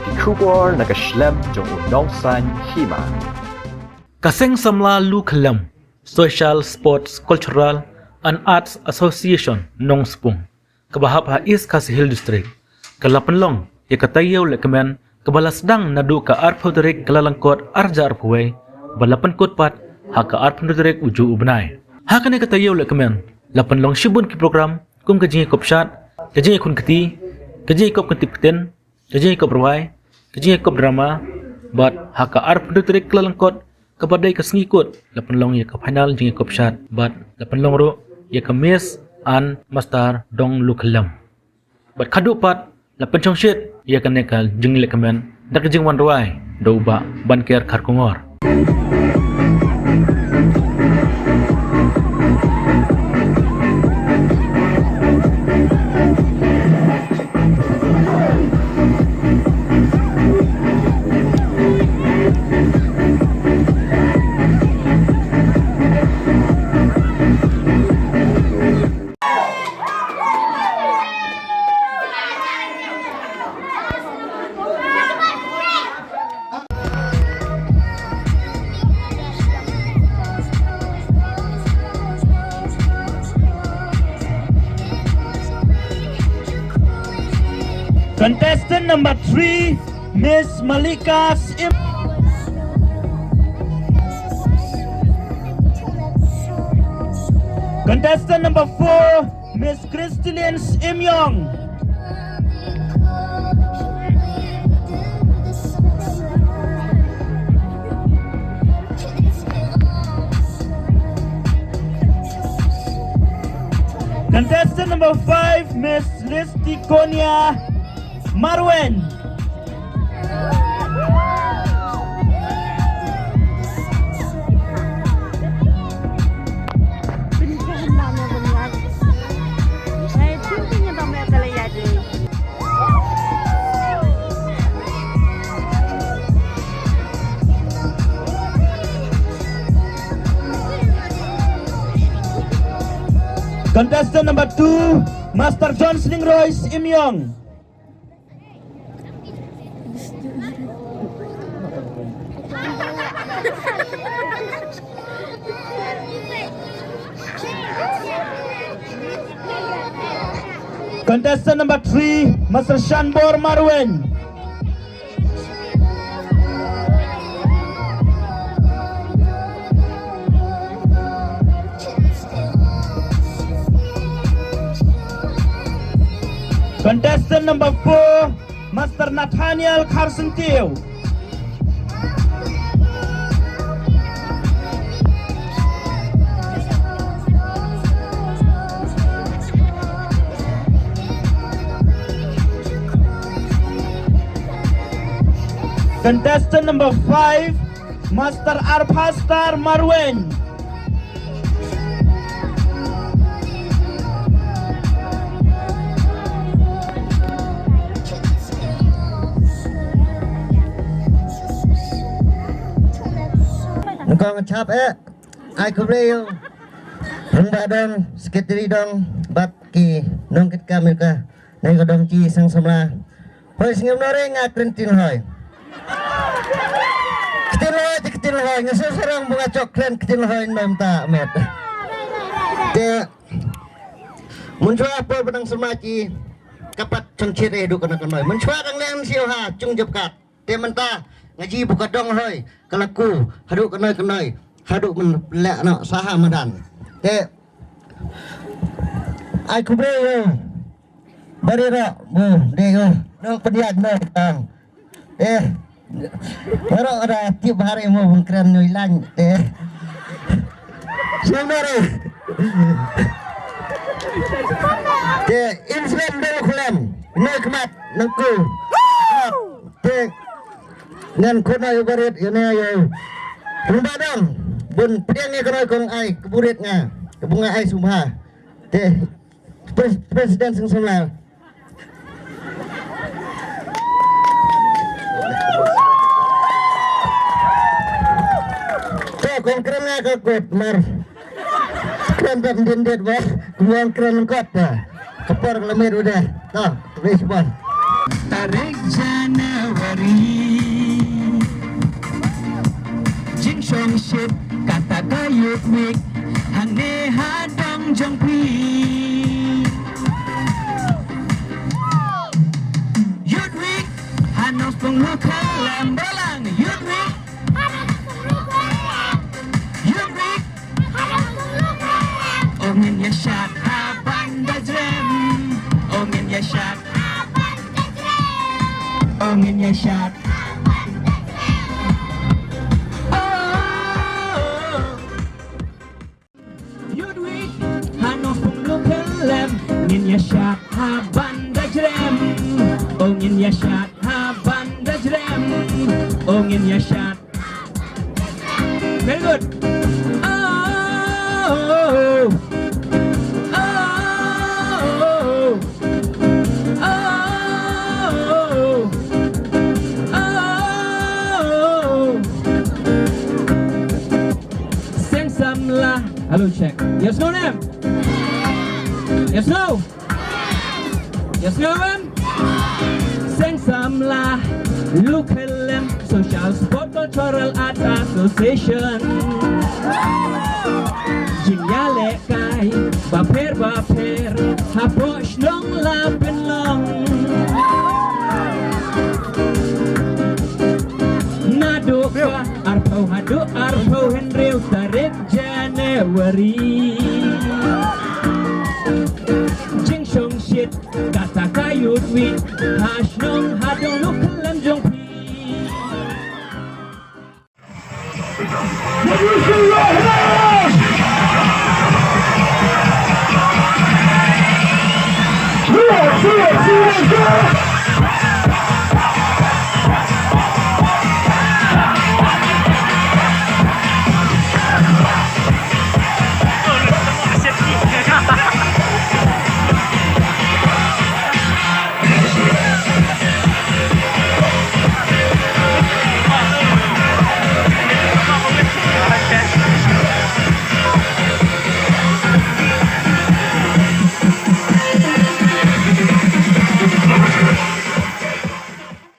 Kikubor Lukhyllem jong Nongspung Hima. Kaseng Samla Lukhyllem Social, Sports, Cultural and Arts Association Nongspung Kabahap East Khasi Hill District Kalapenlong ya Taïew Lehkmen Kebalasdang nadu ka arphoderik kalalangkot arja arphuai balapan kotpat haka arphoderik uju ubnai hakane ka Taïew Lehkmen lapenlong shibun ki program kum kaji kopshat kaji kun kati kaji kop kentipten kaji kop rawai kaji kop drama bat haka arphoderik kalalangkot kabadai ka sngikot lapenlong ya ka final jingi kopshat bat lapenlong ro ya ka mes an master dong Lukhyllem bat kadupat lapan Shongshit ia kanekal jeng Lehkmen dak jeng wan ruai doba banker karkongor. Contestant number 3, Miss Malika Im. Contestant number 4, Miss Christine Imyong. Contestant number 5, Miss Listikonia Marwen. Contestant number 2, Master John Sling Royce Imyong. Contestant number 3, Master Shanbor Marwen. Contestant number 4, Master Nathaniel Carson Taïew. Contestant number 5, Master Arpastar Marwen. Kong chap ai kubreo rumba dong sekretari dong bat ki nong kit kamil ka nai ka dong chi sang samla hoi singam nore nga krentin hoi ketil hoi ngaso sarang bunga cokren ketil hoi nam ta met te munchwa po badang samachi kapat Shongshit edu kana kanoi munchwa dang leng siu ha chung jep kat te menta ngaji buka dong hoi kalaku haduk kenoi haduk men lek nak saha madan te ai kubre yo bari ra bu de yo dong pediat no tang ero ada tip hari mo bungkran noi lan semare te influen Lukhyllem noi kemat nangku te ngan kona yo baret yo ne yo rumba dong bun piang ni kena kong ai keburit nga kebunga ai subha te presiden Seng Samla te kong keren nga kakot mar keren tak dindet ba kebuang keren kot kepar lemir udah tah tulis bon Tarik Januari Shongshit kata kayut wik hane hadang jong pi Yut wik Nongspung Lukhyllem Berlang Yut wik Yut wik Ongin yashat abanda jrem Ongin yashat Ongin yashat Yudwik Nongspung Lukhyllem Ngin yashat abanda jrem Ongin yashat abanda jrem Ongin yashat Very good Oh Seng Samla Hello check Yes no name Yes no Yes no ma'am Seng Samla Lukhyllem Social Sport Cultural Arts Association Jinya lekai Baper Haposh long lapin long Naduka Arpo hadu Arpo Henry Tarik January Jing Shongshit Kata kayut win Hash nong hadong Lukhyllem jong pi See it,